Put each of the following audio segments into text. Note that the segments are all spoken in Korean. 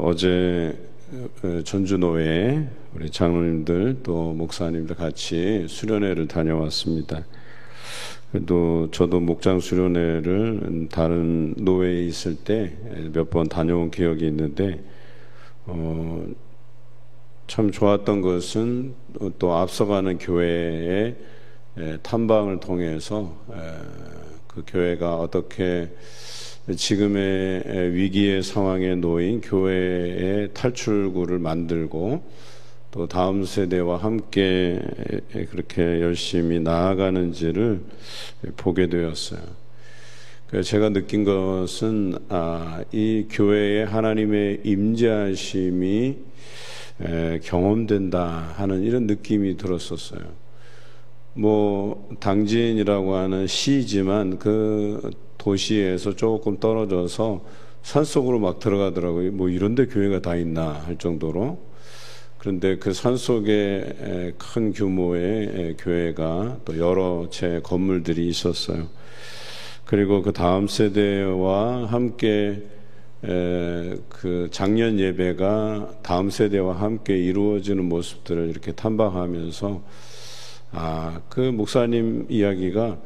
어제 전주노회 우리 장로님들 또 목사님들 같이 수련회를 다녀왔습니다. 그래도 저도 목장 수련회를 다른 노회에 있을 때 몇 번 다녀온 기억이 있는데 참 좋았던 것은 또 앞서가는 교회의 탐방을 통해서 그 교회가 어떻게 지금의 위기의 상황에 놓인 교회의 탈출구를 만들고 또 다음 세대와 함께 그렇게 열심히 나아가는지를 보게 되었어요. 제가 느낀 것은 이 교회에 하나님의 임재하심이 경험된다 하는 이런 느낌이 들었었어요. 당진이라고 하는 시지만 그 도시에서 조금 떨어져서 산속으로 막 들어가더라고요. 이런 데 교회가 다 있나 할 정도로. 그런데 그 산속에 큰 규모의 교회가 또 여러 채 건물들이 있었어요. 그리고 그 다음 세대와 함께 그 작년 예배가 다음 세대와 함께 이루어지는 모습들을 이렇게 탐방하면서 그 목사님 이야기가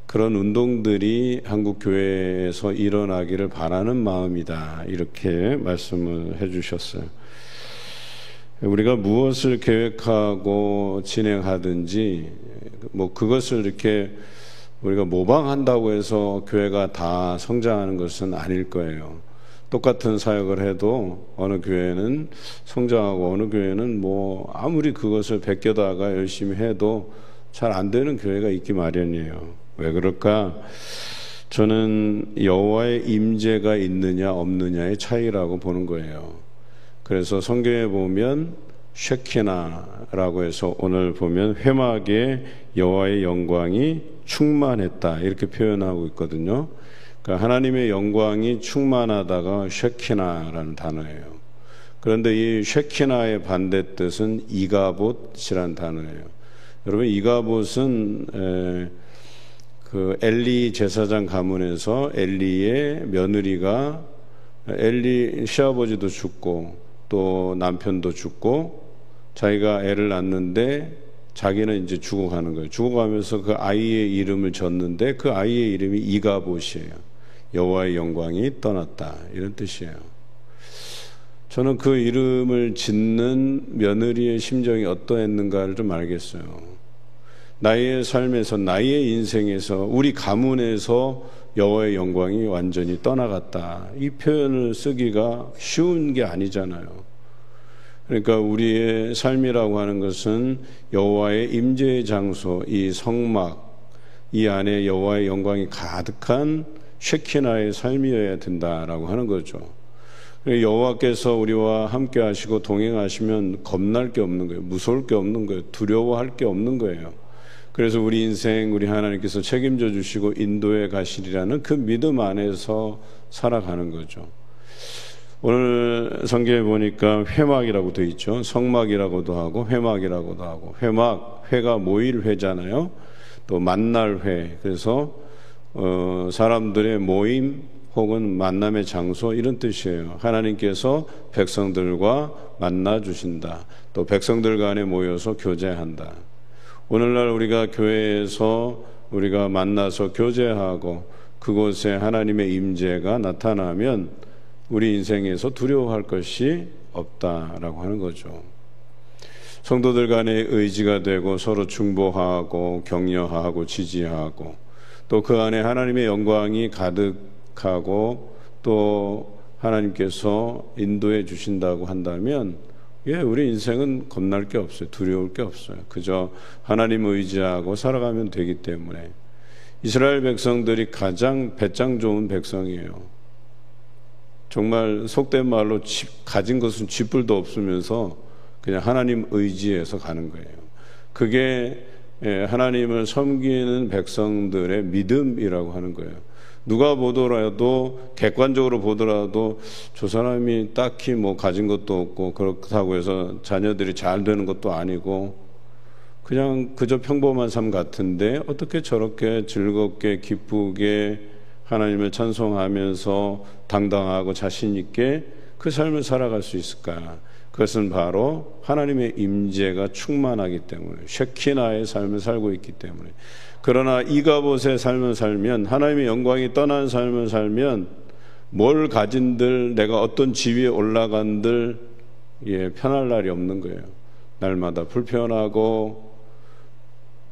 그런 운동들이 한국 교회에서 일어나기를 바라는 마음이다 이렇게 말씀을 해주셨어요. 우리가 무엇을 계획하고 진행하든지 그것을 이렇게 우리가 모방한다고 해서 교회가 다 성장하는 것은 아닐 거예요. 똑같은 사역을 해도 어느 교회는 성장하고 어느 교회는 아무리 그것을 베껴다가 열심히 해도 잘 안 되는 교회가 있기 마련이에요. 왜 그럴까? 저는 여호와의 임재가 있느냐 없느냐의 차이라고 보는 거예요. 그래서 성경에 보면 쉐키나라고 해서 오늘 보면 회막에 여호와의 영광이 충만했다 이렇게 표현하고 있거든요. 그러니까 하나님의 영광이 충만하다가 쉐키나라는 단어예요. 그런데 이 쉐키나의 반대 뜻은 이가봇이라는 단어예요. 여러분 이가봇은 그 엘리 제사장 가문에서 엘리의 며느리가 엘리 시아버지도 죽고 또 남편도 죽고 자기가 애를 낳는데 자기는 이제 죽어가는 거예요. 죽어가면서 그 아이의 이름을 졌는데 그 아이의 이름이 이가봇이에요. 여호와의 영광이 떠났다 이런 뜻이에요. 저는 그 이름을 짓는 며느리의 심정이 어떠했는가를 좀 알겠어요. 나의 삶에서 나의 인생에서 우리 가문에서 여호와의 영광이 완전히 떠나갔다 이 표현을 쓰기가 쉬운 게 아니잖아요. 그러니까 우리의 삶이라고 하는 것은 여호와의 임재의 장소 이 성막 이 안에 여호와의 영광이 가득한 쉐키나의 삶이어야 된다라고 하는 거죠. 여호와께서 우리와 함께 하시고 동행하시면 겁날 게 없는 거예요. 무서울 게 없는 거예요. 두려워할 게 없는 거예요. 그래서 우리 인생 우리 하나님께서 책임져 주시고 인도해 가시리라는 그 믿음 안에서 살아가는 거죠. 오늘 성경에 보니까 회막이라고 되어 있죠. 성막이라고도 하고 회막이라고도 하고 회가 모일회잖아요. 또 만날회 그래서 사람들의 모임 혹은 만남의 장소 이런 뜻이에요. 하나님께서 백성들과 만나 주신다. 또 백성들 간에 모여서 교제한다. 오늘날 우리가 교회에서 우리가 만나서 교제하고 그곳에 하나님의 임재가 나타나면 우리 인생에서 두려워할 것이 없다라고 하는 거죠. 성도들 간의 의지가 되고 서로 중보하고 격려하고 지지하고 또 그 안에 하나님의 영광이 가득하고 또 하나님께서 인도해 주신다고 한다면 우리 인생은 겁날 게 없어요. 두려울 게 없어요. 그저 하나님 의지하고 살아가면 되기 때문에 이스라엘 백성들이 가장 배짱 좋은 백성이에요. 정말 속된 말로 가진 것은 쥐뿔도 없으면서 그냥 하나님 의지해서 가는 거예요. 그게 하나님을 섬기는 백성들의 믿음이라고 하는 거예요. 누가 보더라도 객관적으로 보더라도 저 사람이 딱히 가진 것도 없고 그렇다고 해서 자녀들이 잘 되는 것도 아니고 그냥 그저 평범한 삶 같은데 어떻게 저렇게 즐겁게 기쁘게 하나님을 찬송하면서 당당하고 자신 있게 그 삶을 살아갈 수 있을까? 그것은 바로 하나님의 임재가 충만하기 때문에, 쉐키나의 삶을 살고 있기 때문에. 그러나 이가봇의 삶을 살면, 하나님의 영광이 떠난 삶을 살면, 뭘 가진들, 내가 어떤 지위에 올라간들 편할 날이 없는 거예요. 날마다 불편하고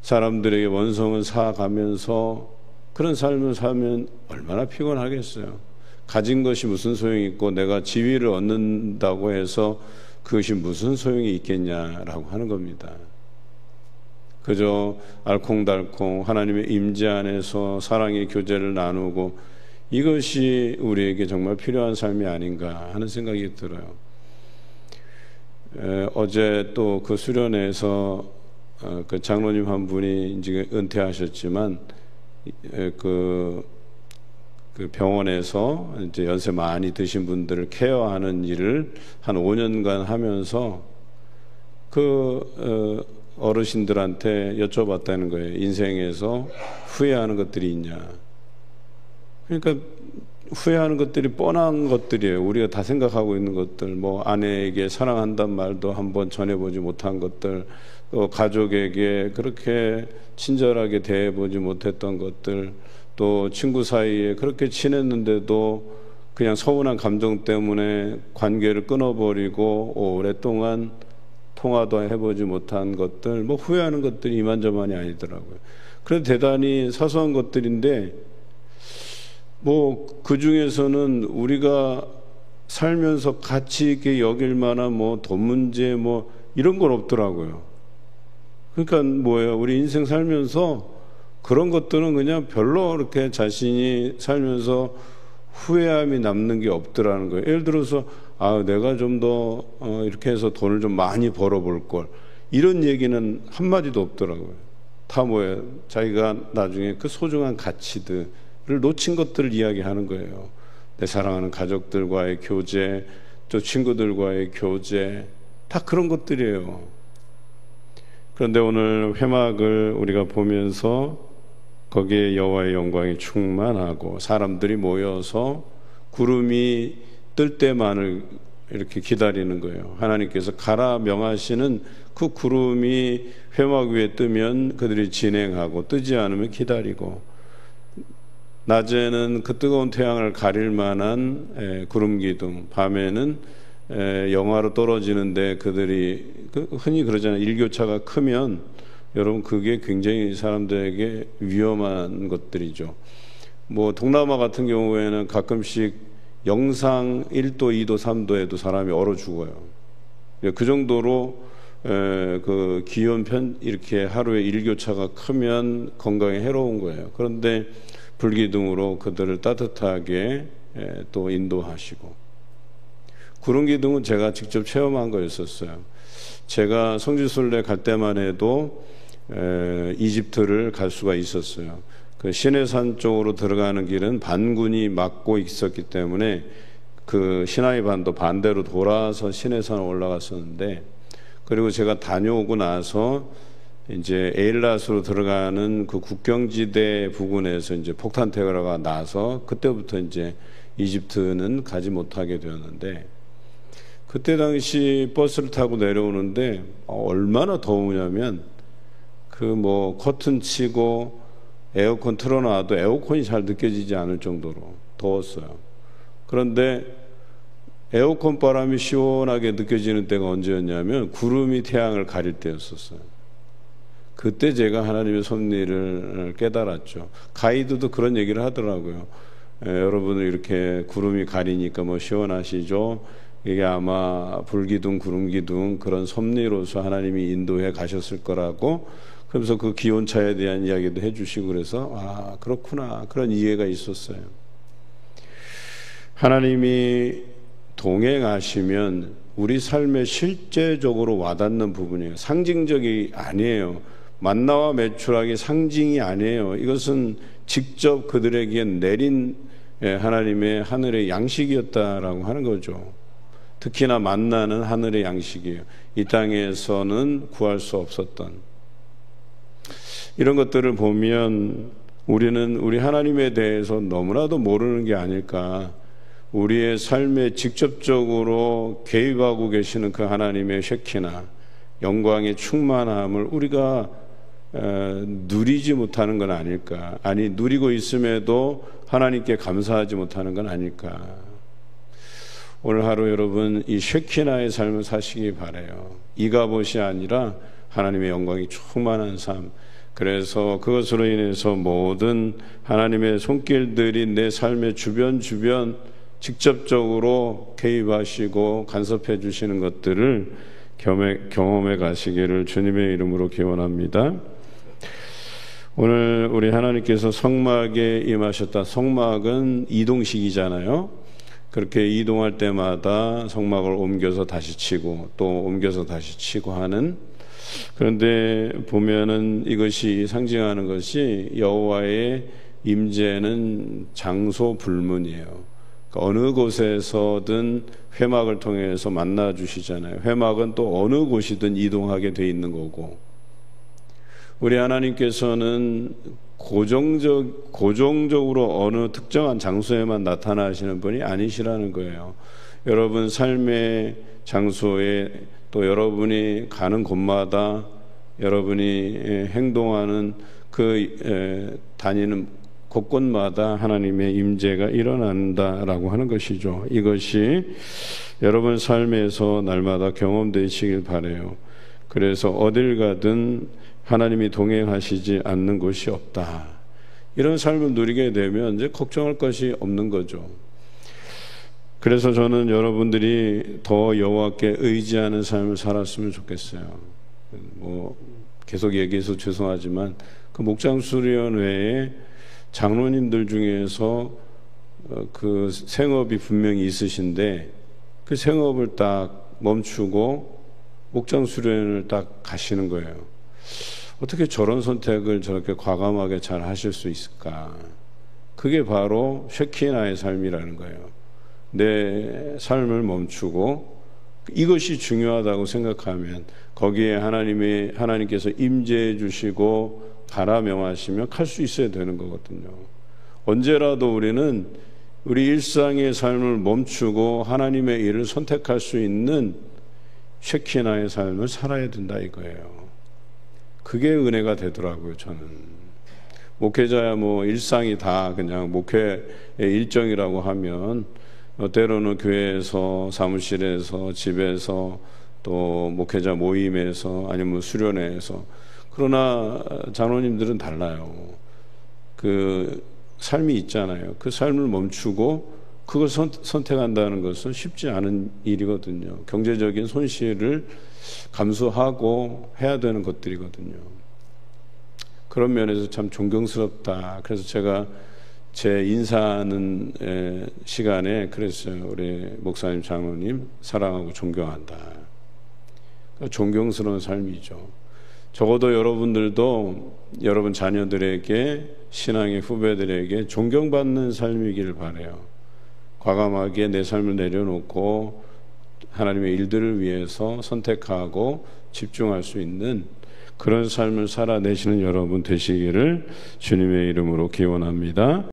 사람들에게 원성을 쌓아가면서 그런 삶을 살면 얼마나 피곤하겠어요. 가진 것이 무슨 소용이 있고 내가 지위를 얻는다고 해서 그것이 무슨 소용이 있겠냐라고 하는 겁니다. 그저 알콩달콩 하나님의 임재 안에서 사랑의 교제를 나누고 이것이 우리에게 정말 필요한 삶이 아닌가 하는 생각이 들어요. 어제 또 그 수련회에서 그 장로님 한 분이 이제 은퇴하셨지만 그 병원에서 이제 연세 많이 드신 분들을 케어하는 일을 한 5년간 하면서 그 어르신들한테 여쭤봤다는 거예요. 인생에서 후회하는 것들이 있냐. 그러니까 후회하는 것들이 뻔한 것들이에요. 우리가 다 생각하고 있는 것들, 뭐 아내에게 사랑한단 말도 한번 전해보지 못한 것들, 또 가족에게 그렇게 친절하게 대해보지 못했던 것들, 또 친구 사이에 그렇게 친했는데도 그냥 서운한 감정 때문에 관계를 끊어버리고 오랫동안 통화도 해보지 못한 것들, 뭐 후회하는 것들이 이만저만이 아니더라고요. 그래도 대단히 사소한 것들인데 뭐 그 중에서는 우리가 살면서 가치 있게 여길 만한 뭐 돈 문제 뭐 이런 건 없더라고요. 그러니까 뭐예요? 우리 인생 살면서 그런 것들은 그냥 별로 이렇게 자신이 살면서 후회함이 남는 게 없더라는 거예요. 예를 들어서 내가 좀 더 이렇게 해서 돈을 좀 많이 벌어볼 걸, 이런 얘기는 한마디도 없더라고요. 다 뭐예요? 자기가 나중에 그 소중한 가치들을 놓친 것들을 이야기하는 거예요. 내 사랑하는 가족들과의 교제, 또 친구들과의 교제, 다 그런 것들이에요. 그런데 오늘 회막을 우리가 보면서 거기에 여호와의 영광이 충만하고 사람들이 모여서 구름이 뜰 때만을 이렇게 기다리는 거예요. 하나님께서 가라 명하시는 그 구름이 회막 위에 뜨면 그들이 진행하고, 뜨지 않으면 기다리고, 낮에는 그 뜨거운 태양을 가릴 만한 구름 기둥, 밤에는 영하로 떨어지는데 그들이 흔히 그러잖아요. 일교차가 크면 여러분 그게 굉장히 사람들에게 위험한 것들이죠. 뭐 동남아 같은 경우에는 가끔씩 영상 1도, 2도, 3도에도 사람이 얼어 죽어요. 그 정도로 그 기온 이렇게 하루에 일교차가 크면 건강에 해로운 거예요. 그런데 불기둥으로 그들을 따뜻하게 또 인도하시고, 구름기둥은 제가 직접 체험한 거였었어요. 제가 성지순례 갈 때만 해도 이집트를 갈 수가 있었어요. 그 시내산 쪽으로 들어가는 길은 반군이 막고 있었기 때문에 그 시나이 반도 반대로 돌아서 시내산을 올라갔었는데, 그리고 제가 다녀오고 나서 이제 에일랏으로 들어가는 그 국경지대 부근에서 이제 폭탄 테러가 나서 그때부터 이제 이집트는 가지 못하게 되었는데, 그때 당시 버스를 타고 내려오는데 얼마나 더우냐면 그 뭐 커튼 치고 에어컨 틀어놔도 에어컨이 잘 느껴지지 않을 정도로 더웠어요. 그런데 에어컨 바람이 시원하게 느껴지는 때가 언제였냐면 구름이 태양을 가릴 때였었어요. 그때 제가 하나님의 섭리를 깨달았죠. 가이드도 그런 얘기를 하더라고요. 여러분은 이렇게 구름이 가리니까 뭐 시원하시죠? 이게 아마 불기둥, 구름기둥 그런 섭리로서 하나님이 인도해 가셨을 거라고, 그러면서 그 기온차에 대한 이야기도 해주시고, 그래서 그렇구나, 그런 이해가 있었어요. 하나님이 동행하시면 우리 삶에 실제적으로 와닿는 부분이에요. 상징적이 아니에요. 만나와 메추라기 상징이 아니에요. 이것은 직접 그들에게 내린 하나님의 하늘의 양식이었다라고 하는 거죠. 특히나 만나는 하늘의 양식이에요. 이 땅에서는 구할 수 없었던. 이런 것들을 보면 우리는 우리 하나님에 대해서 너무나도 모르는 게 아닐까. 우리의 삶에 직접적으로 개입하고 계시는 그 하나님의 쉐키나 영광의 충만함을 우리가 누리지 못하는 건 아닐까. 아니, 누리고 있음에도 하나님께 감사하지 못하는 건 아닐까. 오늘 하루 여러분 이 쉐키나의 삶을 사시기 바라요. 이가봇이 아니라 하나님의 영광이 충만한 삶. 그래서 그것으로 인해서 모든 하나님의 손길들이 내 삶의 주변 직접적으로 개입하시고 간섭해 주시는 것들을 경험해 가시기를 주님의 이름으로 기원합니다. 오늘 우리 하나님께서 성막에 임하셨다. 성막은 이동식이잖아요. 그렇게 이동할 때마다 성막을 옮겨서 다시 치고 또 옮겨서 다시 치고 하는. 그런데 보면은 이것이 상징하는 것이 여호와의 임재는 장소 불문이에요. 어느 곳에서든 회막을 통해서 만나 주시잖아요. 회막은 또 어느 곳이든 이동하게 돼 있는 거고, 우리 하나님께서는 고정적으로 어느 특정한 장소에만 나타나시는 분이 아니시라는 거예요. 여러분 삶의 장소에 또 여러분이 가는 곳마다 여러분이 행동하는 다니는 곳곳마다 하나님의 임재가 일어난다라고 하는 것이죠. 이것이 여러분 삶에서 날마다 경험되시길 바라요. 그래서 어딜 가든 하나님이 동행하시지 않는 곳이 없다. 이런 삶을 누리게 되면 이제 걱정할 것이 없는 거죠. 그래서 저는 여러분들이 더 여호와께 의지하는 삶을 살았으면 좋겠어요. 계속 얘기해서 죄송하지만 그 목장수련회에 장로님들 중에서 그 생업이 분명히 있으신데 그 생업을 딱 멈추고 목장 수련을 딱 가시는 거예요. 어떻게 저런 선택을 저렇게 과감하게 잘 하실 수 있을까? 그게 바로 쉐키나의 삶이라는 거예요. 내 삶을 멈추고 이것이 중요하다고 생각하면 거기에 하나님께서 임재해 주시고 가라 명하시면 갈 수 있어야 되는 거거든요. 언제라도 우리는 우리 일상의 삶을 멈추고 하나님의 일을 선택할 수 있는 쉐키나의 삶을 살아야 된다 이거예요. 그게 은혜가 되더라고요. 저는 목회자야 일상이 다 그냥 목회의 일정이라고 하면 때로는 교회에서, 사무실에서, 집에서, 또 목회자 모임에서, 아니면 수련회에서. 그러나 장로님들은 달라요. 그 삶이 있잖아요. 그 삶을 멈추고 그걸 선택한다는 것은 쉽지 않은 일이거든요. 경제적인 손실을 감수하고 해야 되는 것들이거든요. 그런 면에서 참 존경스럽다. 그래서 제가 제 인사하는 시간에 그랬어요. 우리 목사님, 장로님 사랑하고 존경한다. 존경스러운 삶이죠. 적어도 여러분들도 여러분 자녀들에게, 신앙의 후배들에게 존경받는 삶이기를 바라요. 과감하게 내 삶을 내려놓고 하나님의 일들을 위해서 선택하고 집중할 수 있는 그런 삶을 살아내시는 여러분 되시기를 주님의 이름으로 기원합니다.